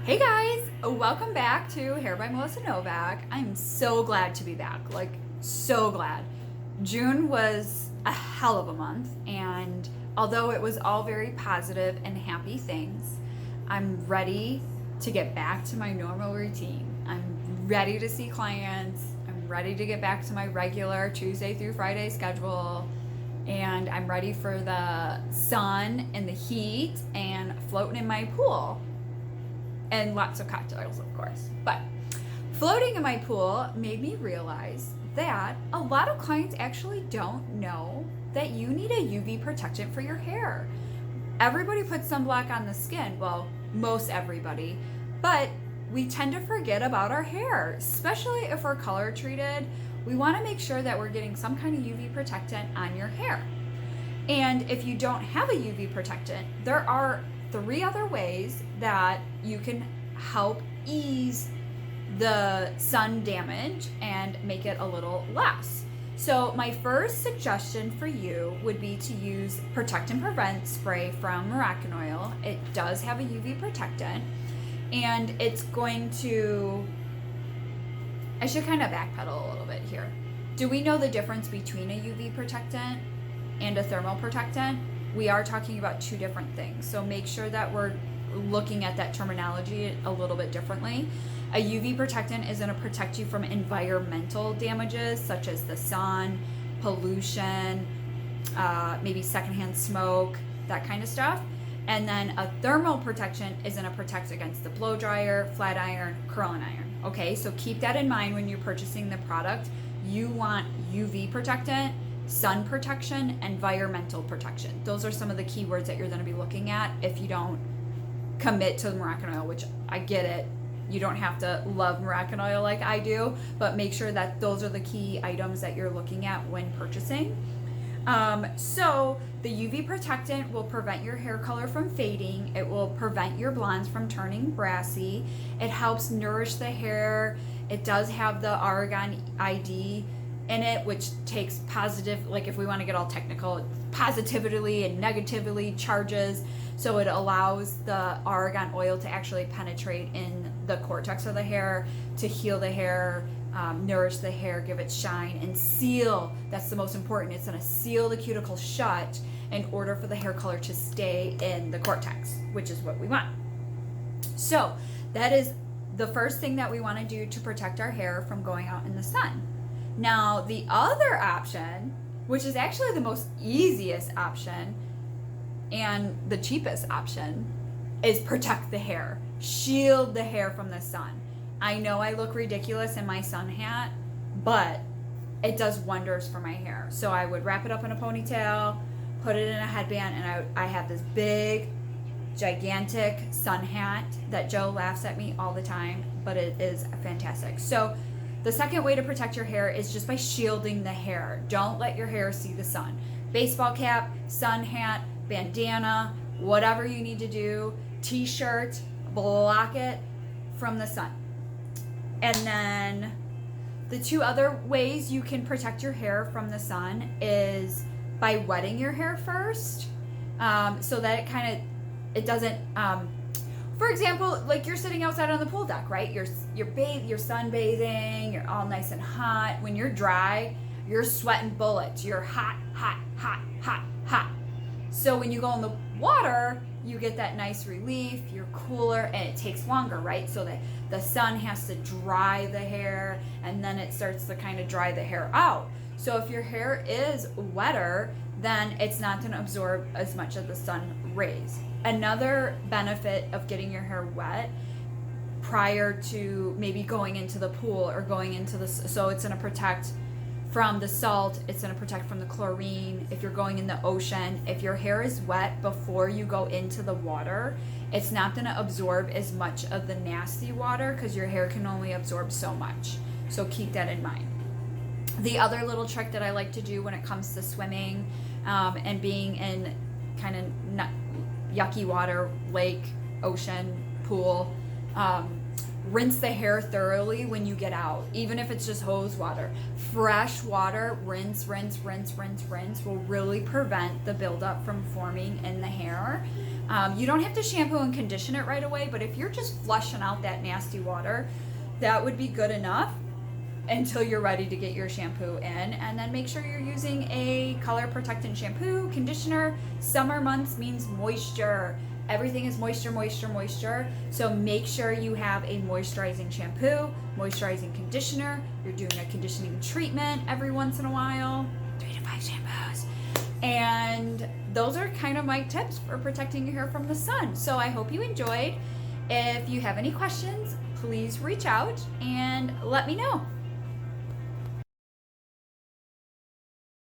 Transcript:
Hey guys, welcome back to Hair by Melissa Novak. I'm so glad to be back, so glad. June was a hell of a month, and although it was all very positive and happy things, I'm ready to get back to my normal routine. I'm ready to see clients. I'm ready to get back to my regular Tuesday through Friday schedule, and I'm ready for the sun and the heat and floating in my pool. And lots of cocktails, of course. But floating in my pool made me realize that a lot of clients actually don't know that you need a UV protectant for your hair. Everybody puts sunblock on the skin, well, most everybody, but we tend to forget about our hair, especially if we're color treated. We want to make sure that we're getting some kind of UV protectant on your hair. And if you don't have a UV protectant, there are 3 other ways that you can help ease the sun damage and make it a little less. So my first suggestion for you would be to use Protect and Prevent spray from Moroccanoil. It does have a UV protectant, and it's going to, I should kind of backpedal a little bit here. Do we know the difference between a UV protectant and a thermal protectant? We are talking about 2 different things. So make sure that we're looking at that terminology a little bit differently. A UV protectant is going to protect you from environmental damages such as the sun, pollution, maybe secondhand smoke, that kind of stuff. And then a thermal protection is going to protect against the blow dryer, flat iron, curling iron. Okay, so keep that in mind when you're purchasing the product. You want UV protectant, sun protection, environmental protection. Those are some of the keywords that you're going to be looking at if you don't commit to the Moroccanoil, which I get it. You don't have to love Moroccanoil like I do, but make sure that those are the key items that you're looking at when purchasing. So the UV protectant will prevent your hair color from fading. It will prevent your blondes from turning brassy. It helps nourish the hair. It does have the argan ID in it, which takes positive, like if we want to get all technical, positively and negatively charges. So it allows the argan oil to actually penetrate in the cortex of the hair to heal the hair, nourish the hair, give it shine, and seal. That's the most important. It's going to seal the cuticle shut in order for the hair color to stay in the cortex, which is what we want. So that is the first thing that we want to do to protect our hair from going out in the sun. Now, the other option, which is actually the most easiest option and the cheapest option, is protect the hair. Shield the hair from the sun. I know I look ridiculous in my sun hat, but it does wonders for my hair. So I would wrap it up in a ponytail, put it in a headband, and I have this big, gigantic sun hat that Joe laughs at me all the time, but it is fantastic. So the second way to protect your hair is just by shielding the hair. Don't let your hair see the sun. Baseball cap, sun hat, bandana, whatever you need to do, t-shirt, block it from the sun. And then the 2 other ways you can protect your hair from the sun is by wetting your hair first, so that it doesn't, for example, like you're sitting outside on the pool deck, right? You're sunbathing, you're all nice and hot. When you're dry, you're sweating bullets. You're hot, hot, hot, hot, hot. So when you go in the water, you get that nice relief, you're cooler, and it takes longer, right? So that the sun has to dry the hair, and then it starts to kind of dry the hair out. So if your hair is wetter, then it's not going to absorb as much of the sun rays. Another benefit of getting your hair wet prior to maybe going into the pool or going into the, so it's going to protect from the salt, it's going to protect from the chlorine. If you're going in the ocean, if your hair is wet before you go into the water, it's not going to absorb as much of the nasty water because your hair can only absorb so much. So keep that in mind. The other little trick that I like to do when it comes to swimming and being in kind of yucky water, lake, ocean, pool, rinse the hair thoroughly when you get out, even if it's just hose water. Fresh water, rinse, rinse, rinse, rinse, rinse, will really prevent the buildup from forming in the hair. You don't have to shampoo and condition it right away, but if you're just flushing out that nasty water, that would be good enough until you're ready to get your shampoo in. And then make sure you're using a color protectant shampoo, conditioner. Summer months means moisture. Everything is moisture, moisture, moisture. So make sure you have a moisturizing shampoo, moisturizing conditioner. You're doing a conditioning treatment every once in a while, 3 to 5 shampoos. And those are kind of my tips for protecting your hair from the sun. So I hope you enjoyed. If you have any questions, please reach out and let me know.